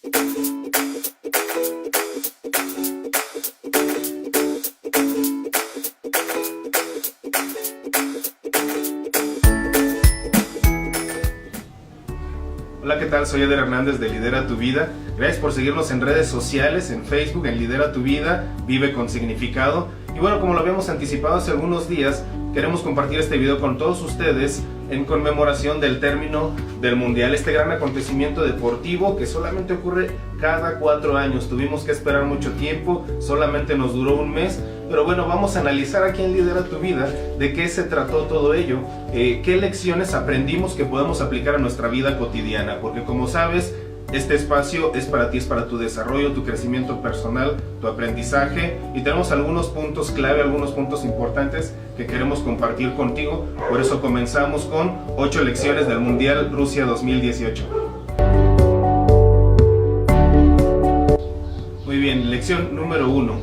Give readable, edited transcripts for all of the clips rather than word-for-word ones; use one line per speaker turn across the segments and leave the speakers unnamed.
Hola, ¿qué tal? Soy Eder Hernández de Lidera Tu Vida. Gracias por seguirnos en redes sociales, en Facebook, en Lidera Tu Vida, Vive con Significado. Y bueno, como lo habíamos anticipado hace algunos días, queremos compartir este video con todos ustedes en conmemoración del término del Mundial, este gran acontecimiento deportivo que solamente ocurre cada 4 años. Tuvimos que esperar mucho tiempo, solamente nos duró un mes, pero bueno, vamos a analizar aquí en Lidera Tu Vida de qué se trató todo ello, qué lecciones aprendimos que podemos aplicar a nuestra vida cotidiana, porque como sabes, este espacio es para ti, es para tu desarrollo, tu crecimiento personal, tu aprendizaje, y tenemos algunos puntos clave, algunos puntos importantes que queremos compartir contigo. Por eso comenzamos con 8 lecciones del Mundial Rusia 2018. Muy bien, lección número 1.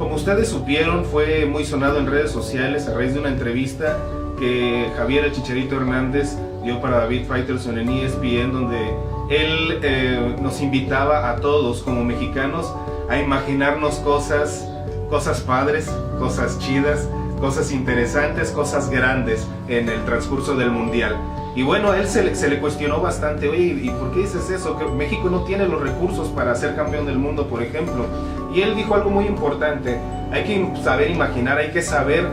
Como ustedes supieron, fue muy sonado en redes sociales a raíz de una entrevista que Javier el Chicharito Hernández dio para David Faitelson en ESPN, donde él nos invitaba a todos como mexicanos a imaginarnos cosas padres, cosas chidas, cosas interesantes, cosas grandes en el transcurso del Mundial. Y bueno, él se le cuestionó bastante, oye, ¿y por qué dices eso? Que México no tiene los recursos para ser campeón del mundo, por ejemplo. Y él dijo algo muy importante: hay que saber imaginar, hay que saber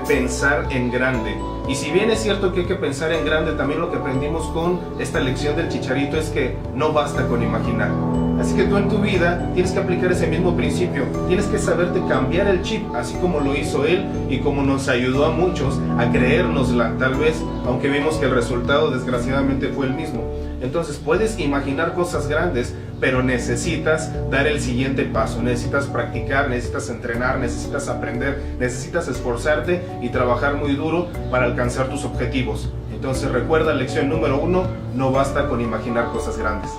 pensar en grande. Y si bien es cierto que hay que pensar en grande, también lo que aprendimos con esta lección del Chicharito es que no basta con imaginar. Así que tú en tu vida tienes que aplicar ese mismo principio, tienes que saberte cambiar el chip, así como lo hizo él y como nos ayudó a muchos a creérnosla, tal vez, aunque vimos que el resultado desgraciadamente fue el mismo. Entonces puedes imaginar cosas grandes, pero necesitas dar el siguiente paso, necesitas practicar, necesitas entrenar, necesitas aprender, necesitas esforzarte y trabajar muy duro para alcanzar tus objetivos. Entonces recuerda, lección número 1, no basta con imaginar cosas grandes.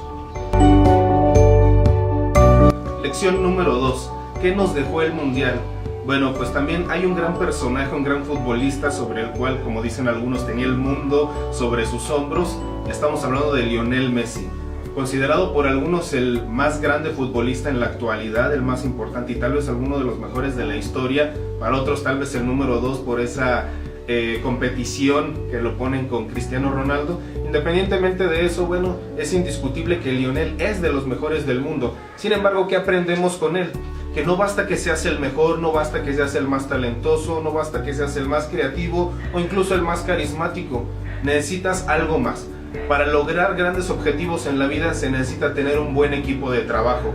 Lección número 2, ¿qué nos dejó el Mundial? Bueno, pues también hay un gran personaje, un gran futbolista sobre el cual, como dicen algunos, tenía el mundo sobre sus hombros. Estamos hablando de Lionel Messi, considerado por algunos el más grande futbolista en la actualidad, el más importante y tal vez alguno de los mejores de la historia. Para otros tal vez el número 2 por esa competición que lo ponen con Cristiano Ronaldo. Independientemente de eso, bueno, es indiscutible que Lionel es de los mejores del mundo. Sin embargo, ¿qué aprendemos con él? Que no basta que seas el mejor, no basta que seas el más talentoso, no basta que seas el más creativo o incluso el más carismático. Necesitas algo más. Para lograr grandes objetivos en la vida se necesita tener un buen equipo de trabajo.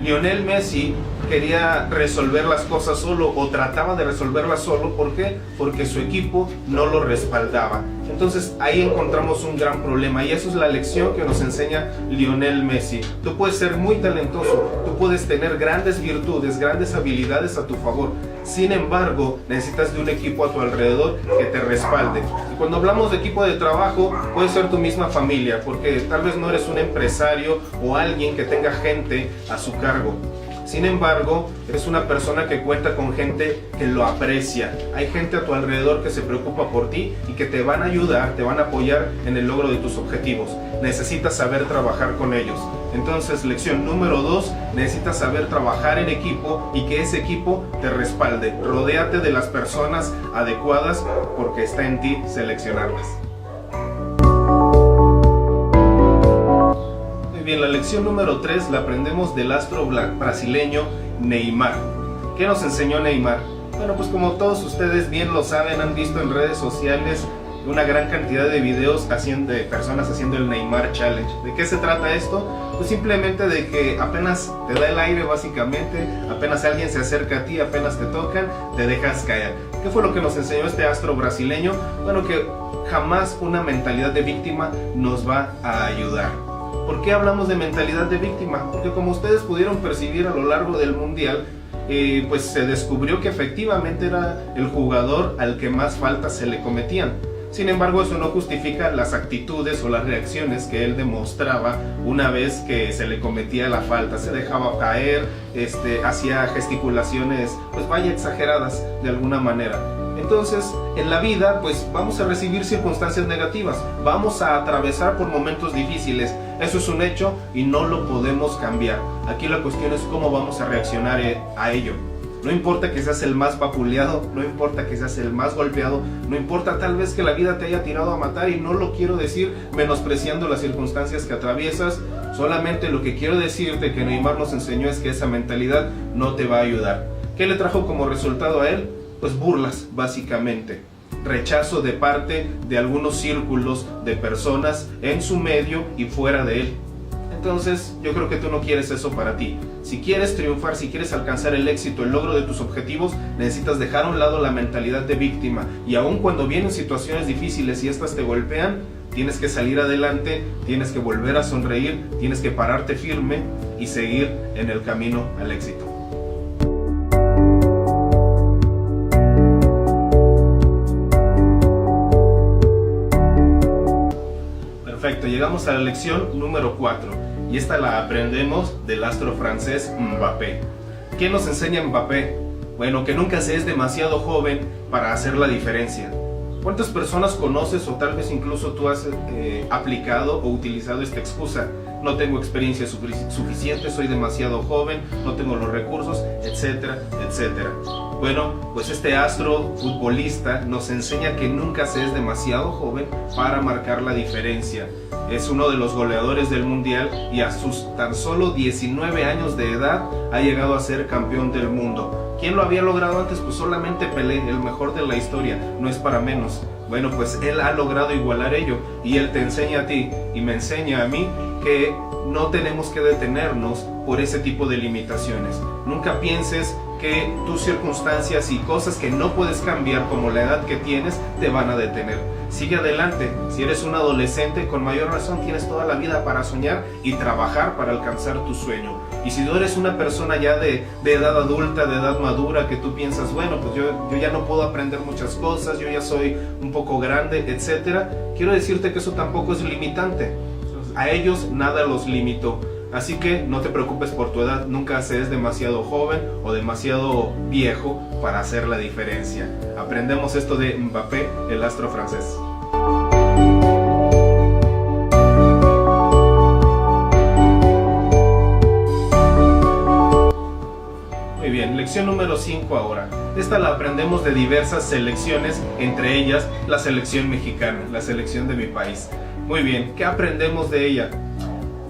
Lionel Messi quería resolver las cosas solo, o trataba de resolverlas solo. ¿Por qué? Porque su equipo no lo respaldaba. Entonces ahí encontramos un gran problema, y eso es la lección que nos enseña Lionel Messi. Tú puedes ser muy talentoso, tú puedes tener grandes virtudes, grandes habilidades a tu favor. Sin embargo, necesitas de un equipo a tu alrededor que te respalde. Y cuando hablamos de equipo de trabajo, puede ser tu misma familia, porque tal vez no eres un empresario o alguien que tenga gente a su cargo. Sin embargo, eres una persona que cuenta con gente que lo aprecia. Hay gente a tu alrededor que se preocupa por ti y que te van a ayudar, te van a apoyar en el logro de tus objetivos. Necesitas saber trabajar con ellos. Entonces, lección número 2, necesitas saber trabajar en equipo y que ese equipo te respalde. Rodéate de las personas adecuadas, porque está en ti seleccionarlas. Bien, la lección número 3 la aprendemos del astro brasileño Neymar. ¿Qué nos enseñó Neymar? Bueno, pues como todos ustedes bien lo saben, han visto en redes sociales una gran cantidad de videos de personas haciendo el Neymar Challenge. ¿De qué se trata esto? Pues simplemente de que apenas te da el aire, básicamente, apenas alguien se acerca a ti, apenas te tocan, te dejas caer. ¿Qué fue lo que nos enseñó este astro brasileño? Bueno, que jamás una mentalidad de víctima nos va a ayudar. ¿Por qué hablamos de mentalidad de víctima? Porque como ustedes pudieron percibir a lo largo del Mundial, pues se descubrió que efectivamente era el jugador al que más faltas se le cometían. Sin embargo, eso no justifica las actitudes o las reacciones que él demostraba una vez que se le cometía la falta. Se dejaba caer, hacía gesticulaciones, pues vaya, exageradas de alguna manera. Entonces, en la vida, pues vamos a recibir circunstancias negativas, vamos a atravesar por momentos difíciles. Eso es un hecho y no lo podemos cambiar. Aquí la cuestión es cómo vamos a reaccionar a ello. No importa que seas el más vapuleado, no importa que seas el más golpeado, no importa tal vez que la vida te haya tirado a matar, y no lo quiero decir menospreciando las circunstancias que atraviesas. Solamente lo que quiero decirte que Neymar nos enseñó es que esa mentalidad no te va a ayudar. ¿Qué le trajo como resultado a él? Pues burlas, básicamente. Rechazo de parte de algunos círculos de personas en su medio y fuera de él. Entonces yo creo que tú no quieres eso para ti. Si quieres triunfar, si quieres alcanzar el éxito, el logro de tus objetivos, necesitas dejar a un lado la mentalidad de víctima. Y aun cuando vienen situaciones difíciles y estas te golpean, tienes que salir adelante, tienes que volver a sonreír, tienes que pararte firme y seguir en el camino al éxito. Perfecto, llegamos a la lección número 4. Y esta la aprendemos del astro francés Mbappé. ¿Qué nos enseña Mbappé? Bueno, que nunca se es demasiado joven para hacer la diferencia. ¿Cuántas personas conoces o tal vez incluso tú has aplicado o utilizado esta excusa? No tengo experiencia suficiente, soy demasiado joven, no tengo los recursos, etcétera, etcétera. Bueno, pues este astro futbolista nos enseña que nunca se es demasiado joven para marcar la diferencia. Es uno de los goleadores del mundial y a sus tan solo 19 años de edad ha llegado a ser campeón del mundo. ¿Quién lo había logrado antes? Pues solamente Pelé, el mejor de la historia, no es para menos. Bueno, pues él ha logrado igualar ello y él te enseña a ti y me enseña a mí que no tenemos que detenernos por ese tipo de limitaciones. Nunca pienses que tus circunstancias y cosas que no puedes cambiar, como la edad que tienes, te van a detener. Sigue adelante. Si eres un adolescente, con mayor razón tienes toda la vida para soñar y trabajar para alcanzar tu sueño. Y si tú eres una persona ya de edad adulta, de edad madura, que tú piensas, bueno, pues yo ya no puedo aprender muchas cosas, yo ya soy un poco grande, etcétera, quiero decirte que eso tampoco es limitante. A ellos nada los limitó. Así que no te preocupes por tu edad, nunca seas demasiado joven o demasiado viejo para hacer la diferencia. Aprendemos esto de Mbappé, el astro francés. Muy bien, lección número 5 ahora. Esta la aprendemos de diversas selecciones, entre ellas la selección mexicana, la selección de mi país. Muy bien, ¿qué aprendemos de ella?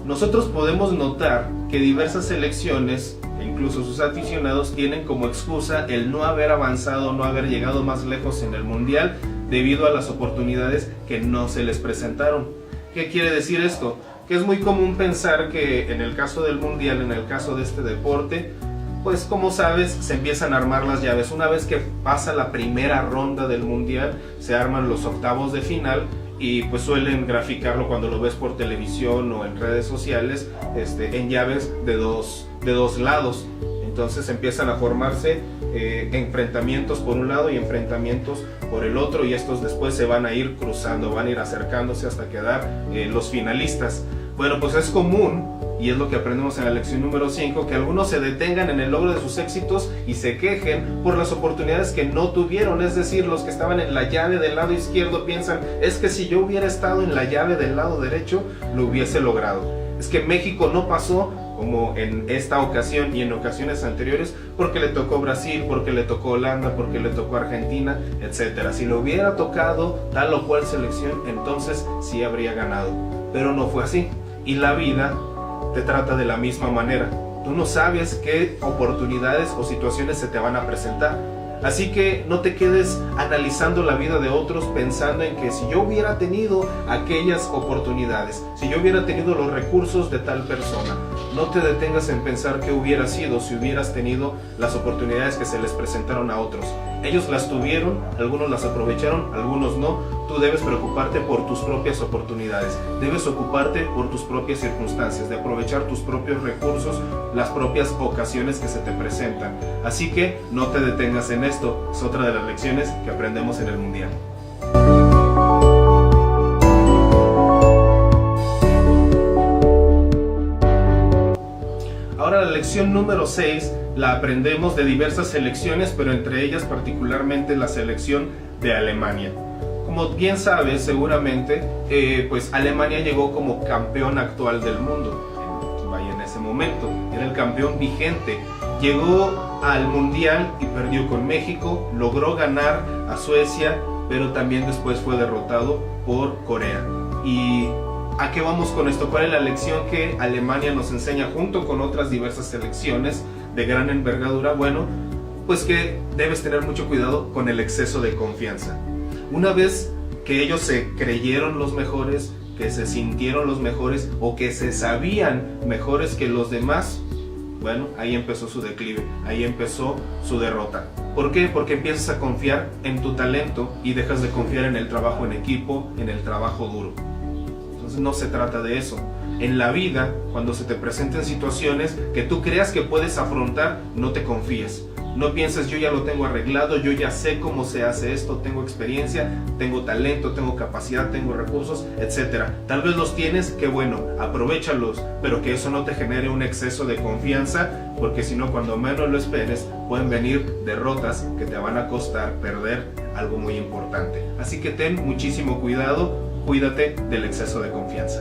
Nosotros podemos notar que diversas selecciones, e incluso sus aficionados, tienen como excusa el no haber avanzado, no haber llegado más lejos en el mundial debido a las oportunidades que no se les presentaron. ¿Qué quiere decir esto? Que es muy común pensar que en el caso del mundial, en el caso de este deporte, pues como sabes, se empiezan a armar las llaves. Una vez que pasa la primera ronda del mundial, se arman los octavos de final. Y pues suelen graficarlo cuando lo ves por televisión o en redes sociales en llaves de dos lados. Entonces empiezan a formarse enfrentamientos por un lado y enfrentamientos por el otro, y estos después se van a ir cruzando, van a ir acercándose hasta quedar los finalistas. Bueno, pues es común, y es lo que aprendemos en la lección número 5, que algunos se detengan en el logro de sus éxitos y se quejen por las oportunidades que no tuvieron. Es decir, los que estaban en la llave del lado izquierdo piensan, es que si yo hubiera estado en la llave del lado derecho, lo hubiese logrado. Es que México no pasó, como en esta ocasión y en ocasiones anteriores, porque le tocó Brasil, porque le tocó Holanda, porque le tocó Argentina, etc. Si le hubiera tocado tal o cual selección, entonces sí habría ganado. Pero no fue así. Y la vida te trata de la misma manera. Tú no sabes qué oportunidades o situaciones se te van a presentar. Así que no te quedes analizando la vida de otros pensando en que si yo hubiera tenido aquellas oportunidades, si yo hubiera tenido los recursos de tal persona. No te detengas en pensar qué hubiera sido si hubieras tenido las oportunidades que se les presentaron a otros. Ellos las tuvieron, algunos las aprovecharon, algunos no. Tú debes preocuparte por tus propias oportunidades. Debes ocuparte por tus propias circunstancias, de aprovechar tus propios recursos, las propias ocasiones que se te presentan. Así que no te detengas en esto. Es otra de las lecciones que aprendemos en el Mundial. Ahora la lección número 6 la aprendemos de diversas selecciones, pero entre ellas particularmente la selección de Alemania. Como bien sabes seguramente, pues Alemania llegó como campeón actual del mundo. En ese momento era el campeón vigente. Llegó al mundial y perdió con México, logró ganar a Suecia, pero también después fue derrotado por Corea. ¿Y a qué vamos con esto? ¿Cuál es la lección que Alemania nos enseña junto con otras diversas selecciones de gran envergadura? Bueno, pues que debes tener mucho cuidado con el exceso de confianza. Una vez que ellos se creyeron los mejores, que se sintieron los mejores o que se sabían mejores que los demás, bueno, ahí empezó su declive, ahí empezó su derrota. ¿Por qué? Porque empiezas a confiar en tu talento y dejas de confiar en el trabajo en equipo, en el trabajo duro. Entonces no se trata de eso. En la vida, cuando se te presenten situaciones que tú creas que puedes afrontar, no te confíes. No pienses, yo ya lo tengo arreglado, yo ya sé cómo se hace esto, tengo experiencia, tengo talento, tengo capacidad, tengo recursos, etc. Tal vez los tienes, qué bueno, aprovéchalos, pero que eso no te genere un exceso de confianza, porque si no, cuando menos lo esperes, pueden venir derrotas que te van a costar perder algo muy importante. Así que ten muchísimo cuidado, cuídate del exceso de confianza.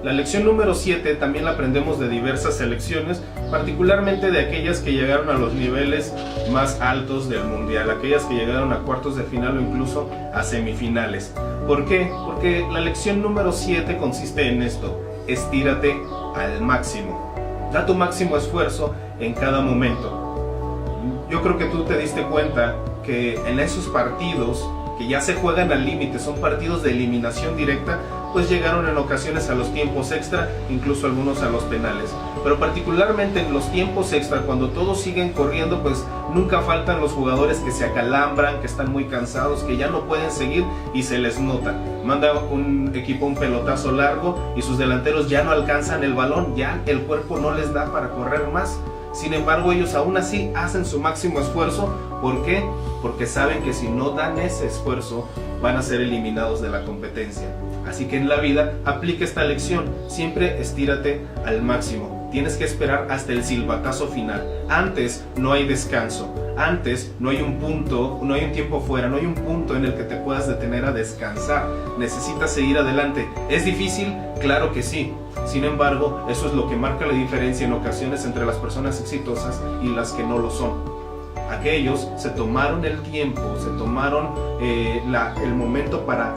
La lección número 7 también la aprendemos de diversas selecciones, particularmente de aquellas que llegaron a los niveles más altos del mundial, aquellas que llegaron a cuartos de final o incluso a semifinales. ¿Por qué? Porque la lección número 7 consiste en esto: estírate al máximo, da tu máximo esfuerzo en cada momento. Yo creo que tú te diste cuenta que en esos partidos que ya se juegan al límite, son partidos de eliminación directa, pues llegaron en ocasiones a los tiempos extra, incluso algunos a los penales. Pero particularmente en los tiempos extra, cuando todos siguen corriendo, pues nunca faltan los jugadores que se acalambran, que están muy cansados, que ya no pueden seguir y se les nota. Manda un equipo un pelotazo largo y sus delanteros ya no alcanzan el balón, ya el cuerpo no les da para correr más. Sin embargo, ellos aún así hacen su máximo esfuerzo. ¿Por qué? Porque saben que si no dan ese esfuerzo, van a ser eliminados de la competencia. Así que en la vida aplica esta lección: siempre estírate al máximo. Tienes que esperar hasta el silbatazo final. Antes no hay descanso. Antes no hay un punto, no hay un tiempo fuera, no hay un punto en el que te puedas detener a descansar. Necesitas seguir adelante. ¿Es difícil? Claro que sí. Sin embargo, eso es lo que marca la diferencia en ocasiones entre las personas exitosas y las que no lo son. Aquellos se tomaron el tiempo, se tomaron el momento para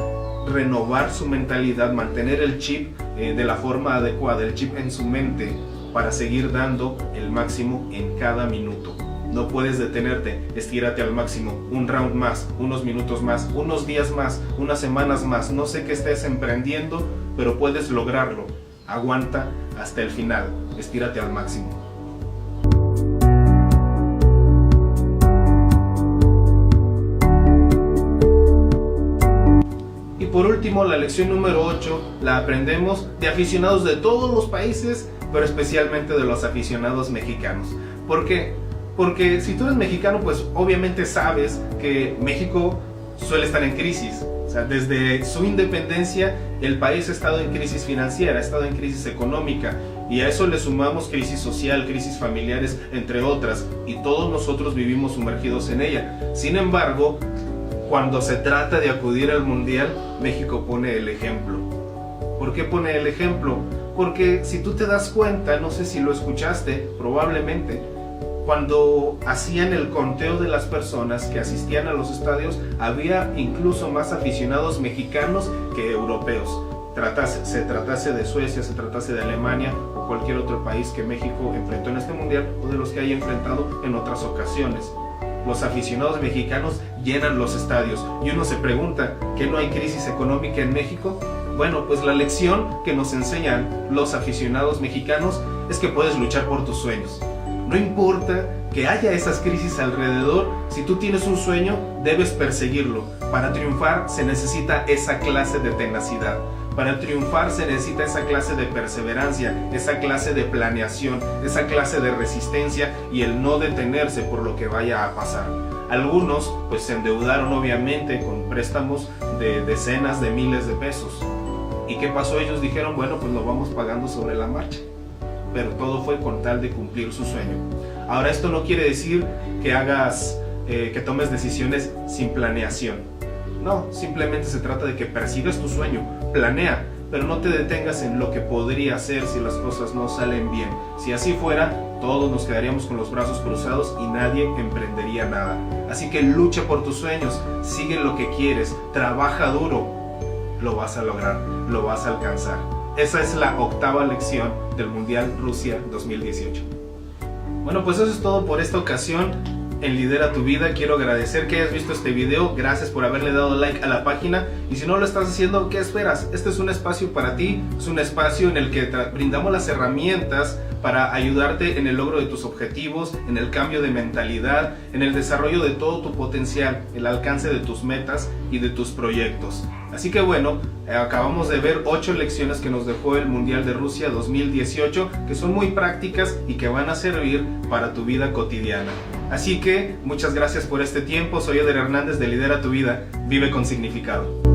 renovar su mentalidad, mantener el chip de la forma adecuada, el chip en su mente, para seguir dando el máximo en cada minuto. No puedes detenerte, estírate al máximo, un round más, unos minutos más, unos días más, unas semanas más. No sé qué estés emprendiendo, pero puedes lograrlo. Aguanta hasta el final, estírate al máximo. Y por último, la lección número 8 la aprendemos de aficionados de todos los países, pero especialmente de los aficionados mexicanos. ¿Por qué? Porque si tú eres mexicano, pues obviamente sabes que México suele estar en crisis. O sea, desde su independencia, el país ha estado en crisis financiera, ha estado en crisis económica, y a eso le sumamos crisis social, crisis familiares, entre otras, y todos nosotros vivimos sumergidos en ella. Sin embargo, cuando se trata de acudir al mundial, México pone el ejemplo. ¿Por qué pone el ejemplo? Porque si tú te das cuenta, no sé si lo escuchaste, probablemente, cuando hacían el conteo de las personas que asistían a los estadios, había incluso más aficionados mexicanos que europeos. Se tratase de Suecia, se tratase de Alemania o cualquier otro país que México enfrentó en este mundial, o de los que haya enfrentado en otras ocasiones. Los aficionados mexicanos llenan los estadios y uno se pregunta, ¿qué no hay crisis económica en México? Bueno, pues la lección que nos enseñan los aficionados mexicanos es que puedes luchar por tus sueños. No importa que haya esas crisis alrededor, si tú tienes un sueño, debes perseguirlo. Para triunfar se necesita esa clase de tenacidad. Para triunfar se necesita esa clase de perseverancia, esa clase de planeación, esa clase de resistencia y el no detenerse por lo que vaya a pasar. Algunos pues se endeudaron obviamente con préstamos de decenas de miles de pesos. ¿Y qué pasó? Ellos dijeron, bueno, pues lo vamos pagando sobre la marcha. pero todo fue con tal de cumplir su sueño. Ahora, esto no quiere decir que que tomes decisiones sin planeación. No, simplemente se trata de que persigas tu sueño, planea, pero no te detengas en lo que podría ser si las cosas no salen bien. Si así fuera, todos nos quedaríamos con los brazos cruzados y nadie emprendería nada. Así que lucha por tus sueños, sigue lo que quieres, trabaja duro, lo vas a lograr, lo vas a alcanzar. Esa es la 8ª lección del Mundial Rusia 2018. Bueno, pues eso es todo por esta ocasión en Lidera tu Vida. Quiero agradecer que hayas visto este video, gracias por haberle dado like a la página, y si no lo estás haciendo, ¿qué esperas? Este es un espacio para ti, es un espacio en el que brindamos las herramientas para ayudarte en el logro de tus objetivos, en el cambio de mentalidad, en el desarrollo de todo tu potencial, el alcance de tus metas y de tus proyectos. Así que bueno, acabamos de ver 8 lecciones que nos dejó el Mundial de Rusia 2018, que son muy prácticas y que van a servir para tu vida cotidiana. Así que muchas gracias por este tiempo. Soy Eder Hernández de Lidera tu Vida, vive con significado.